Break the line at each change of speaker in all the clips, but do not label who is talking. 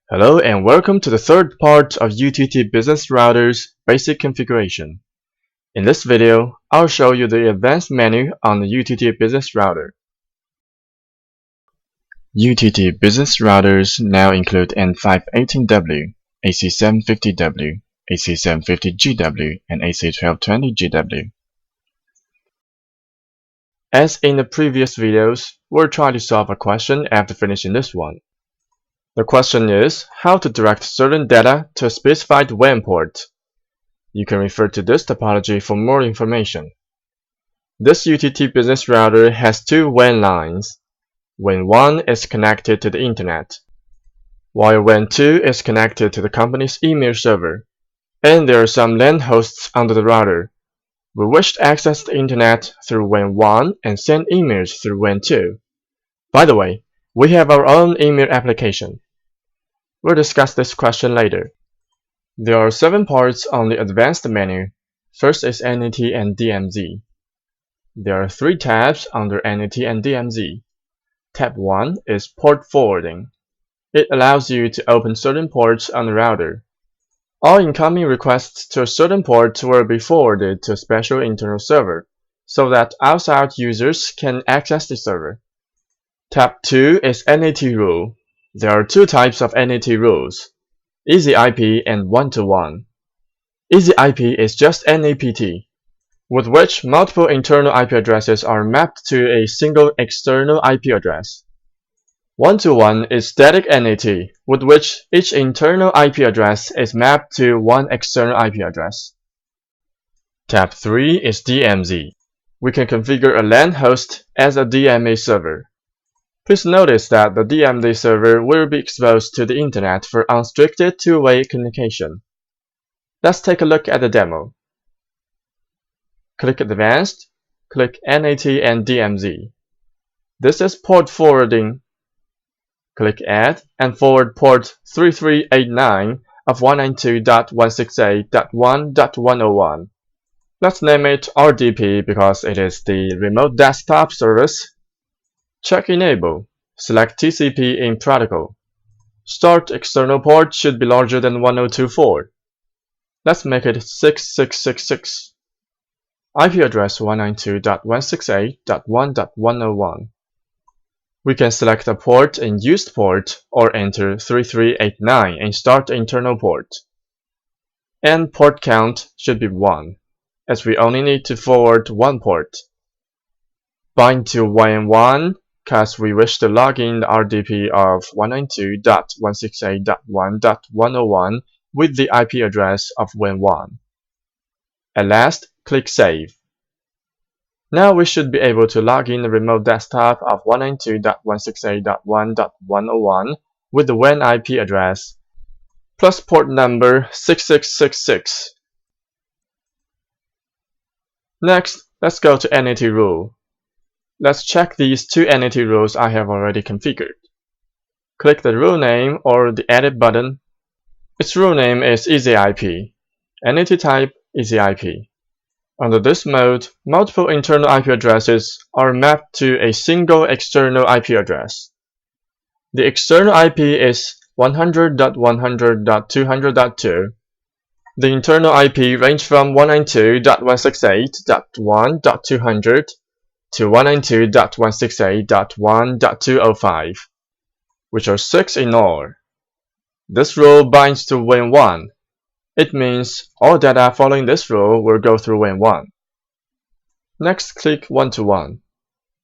Hello and welcome to the third part of UTT Business Router's basic configuration. In this video, I'll show you the advanced menu on the UTT Business Router. UTT Business Routers now include N518W, AC750W, AC750GW, and AC1220GW. As in the previous videos, we'll try to solve a question after finishing this one. The question is how to direct certain data to a specified WAN port. You can refer to this topology for more information. This UTT business router has two WAN lines. WAN 1 is connected to the internet, while WAN 2 is connected to the company's email server, and there are some LAN hosts under the router. We wish to access the internet through WAN 1 and send emails through WAN 2. By the way, we have our own email application. We'll discuss this question later. There are 7 parts on the advanced menu. First is NAT and DMZ. There are 3 tabs under NAT and DMZ. Tab 1 is port forwarding. It allows you to open certain ports on the router. All incoming requests to a certain port will be forwarded to a special internal server, so that outside users can access the server. Tab 2 is NAT rule. There are 2 types of NAT rules, Easy IP and one-to-one. Easy IP is just NAPT, with which multiple internal IP addresses are mapped to a single external IP address. One-to-one is static NAT, with which each internal IP address is mapped to one external IP address. Tab 3 is DMZ. We can configure a LAN host as a DMA server. Please notice that the DMZ server will be exposed to the internet for unrestricted two-way communication. Let's take a look at the demo. Click Advanced, click NAT and DMZ. This is port forwarding. Click Add and forward port 3389 of 192.168.1.101. Let's name it RDP because it is the remote desktop service. Check Enable. Select TCP in Protocol. Start external port should be larger than 1024. Let's make it 6666. IP address 192.168.1.101. We can select a port in used port or enter 3389 and start internal port. And port count should be 1, as we only need to forward 1 port. Bind to WAN 1 because we wish to log in the RDP of 192.168.1.101 with the IP address of WAN 1. At last, click Save. Now we should be able to log in the remote desktop of 192.168.1.101 with the WAN IP address plus port number 6666. Next, let's go to NAT rule. Let's check these 2 NAT rules I have already configured. Click the rule name or the Edit button. Its rule name is Easy IP. NAT type Easy IP. Under this mode, multiple internal IP addresses are mapped to a single external IP address. The external IP is 100.100.200.2. The internal IP range from 192.168.1.200 to 192.168.1.205, which are 6 in all. This rule binds to WAN 1. It means all data following this rule will go through WAN 1. Next, click one-to-one.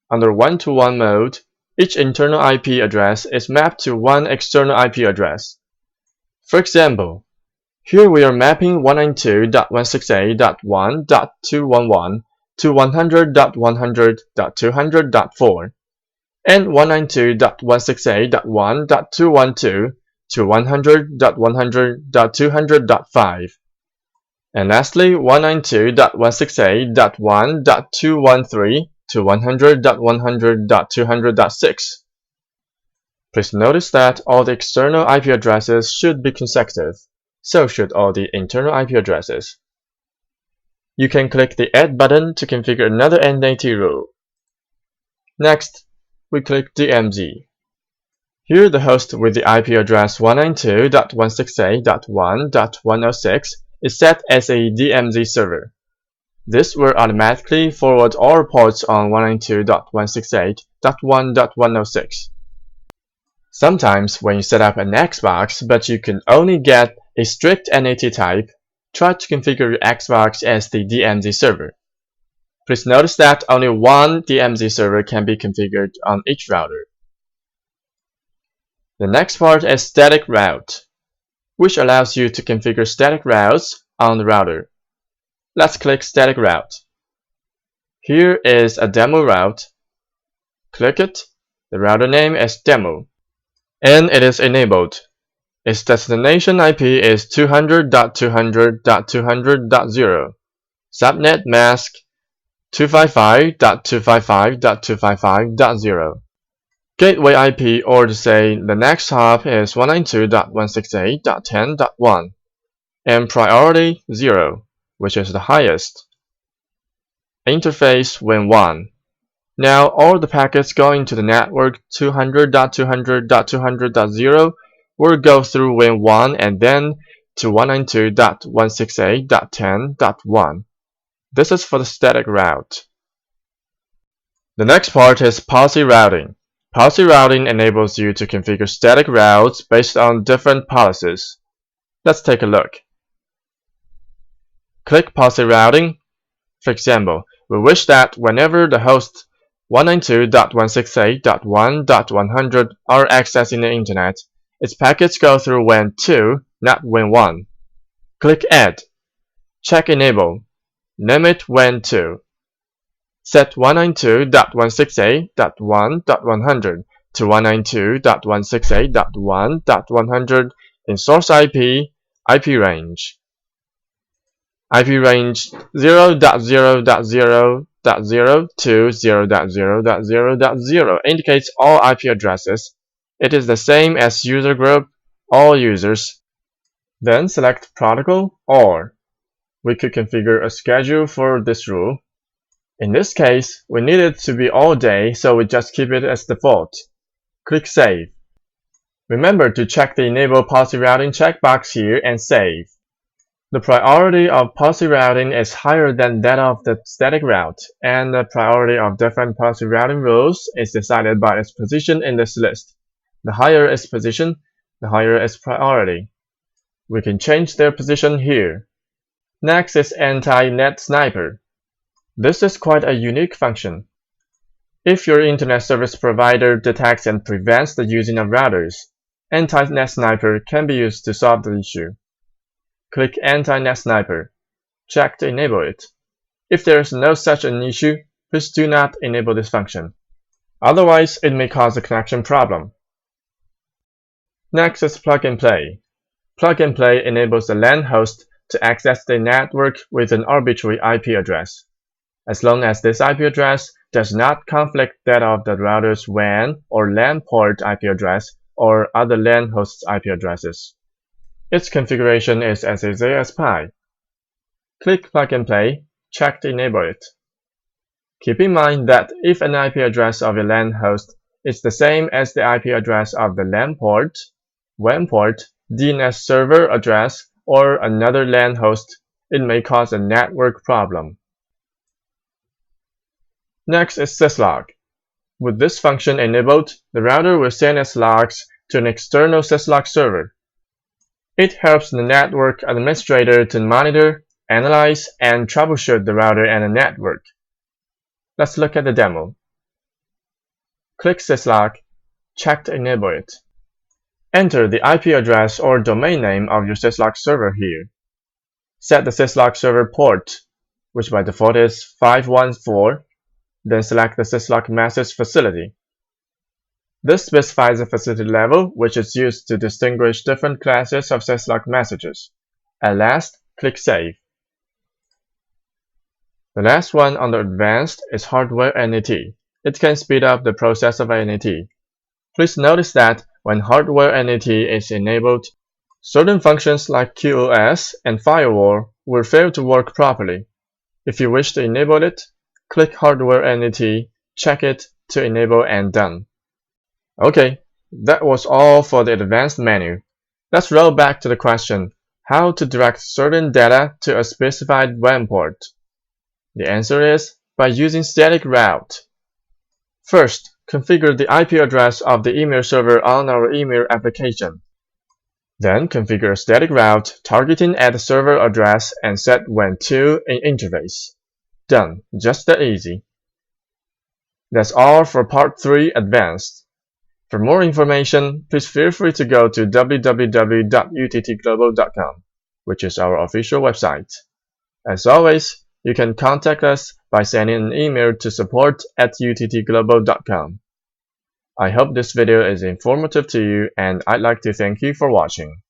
Under one-to-one mode, each internal IP address is mapped to one external IP address. For example, here we are mapping 192.168.1.211 to 100.100.200.4 and 192.168.1.212 to 100.100.200.5, and lastly 192.168.1.213 to 100.100.200.6. Please notice that all the external IP addresses should be consecutive, so should all the internal IP addresses. You can click the Add button to configure another NAT rule. Next, we click DMZ. Here the host with the IP address 192.168.1.106 is set as a DMZ server. This will automatically forward all ports on 192.168.1.106. Sometimes when you set up an Xbox but you can only get a strict NAT type, try to configure your Xbox as the DMZ server. Please notice that only one DMZ server can be configured on each router. The next part is static route, which allows you to configure static routes on the router. Let's click static route. Here is a demo route. Click it. The router name is demo, and it is enabled. Its destination IP is 200.200.200.0. Subnet mask 255.255.255.0. Gateway IP, or to say the next hop, is 192.168.10.1 and priority 0, which is the highest. Interface Win1. Now all the packets going to the network 200.200.200.0 will go through Win1 and then to 192.168.10.1. This is for the static route. The next part is policy routing. Policy routing enables you to configure static routes based on different policies. Let's take a look. Click Policy Routing. For example, we wish that whenever the host 192.168.1.100 are accessing the internet, its packets go through Win2, not Win1. Click Add. Check Enable. Name it Win2. Set 192.168.1.100 to 192.168.1.100 in source IP range. IP range 0.0.0.0 to 0.0.0.0.0 indicates all IP addresses. It is the same as user group, all users. Then select protocol, or we could configure a schedule for this rule. In this case, we need it to be all day, so we just keep it as default. Click Save. Remember to check the Enable Policy Routing checkbox here and save. The priority of policy routing is higher than that of the static route, and the priority of different policy routing rules is decided by its position in this list. The higher its position, the higher its priority. We can change their position here. Next is Anti-Net Sniper. This is quite a unique function. If your internet service provider detects and prevents the using of routers, Anti-Net Sniper can be used to solve the issue. Click Anti-Net Sniper. Check to enable it. If there is no such an issue, please do not enable this function. Otherwise, it may cause a connection problem. Next is Plug and Play. Plug and Play enables the LAN host to access the network with an arbitrary IP address, as long as this IP address does not conflict that of the router's WAN or LAN port IP address or other LAN host's IP addresses. Its configuration is as easy as pie. Click Plug and Play, check to enable it. Keep in mind that if an IP address of your LAN host is the same as the IP address of the LAN port, WAN port, DNS server address, or another LAN host, it may cause a network problem. Next is syslog. With this function enabled, the router will send its logs to an external syslog server. It helps the network administrator to monitor, analyze, and troubleshoot the router and the network. Let's look at the demo. Click syslog, check to enable it. Enter the IP address or domain name of your syslog server here. Set the syslog server port, which by default is 514, then select the syslog message facility. This specifies a facility level, which is used to distinguish different classes of syslog messages. At last, click Save. The last one under Advanced is Hardware NAT. It can speed up the process of NAT. Please notice that when Hardware NAT is enabled, certain functions like QoS and Firewall will fail to work properly. If you wish to enable it, click Hardware NAT, check it to enable, and done. Okay, That was all for the advanced menu. Let's roll back to the question, how to direct certain data to a specified WAN port. The answer is by using static route. First, configure the IP address of the email server on our email application. Then configure a static route targeting at the server address and set WAN2 in interface. Done, just that easy. That's all for Part 3 Advanced. For more information, please feel free to go to www.uttglobal.com, which is our official website. As always, you can contact us by sending an email to support@uttglobal.com. I hope this video is informative to you, and I'd like to thank you for watching.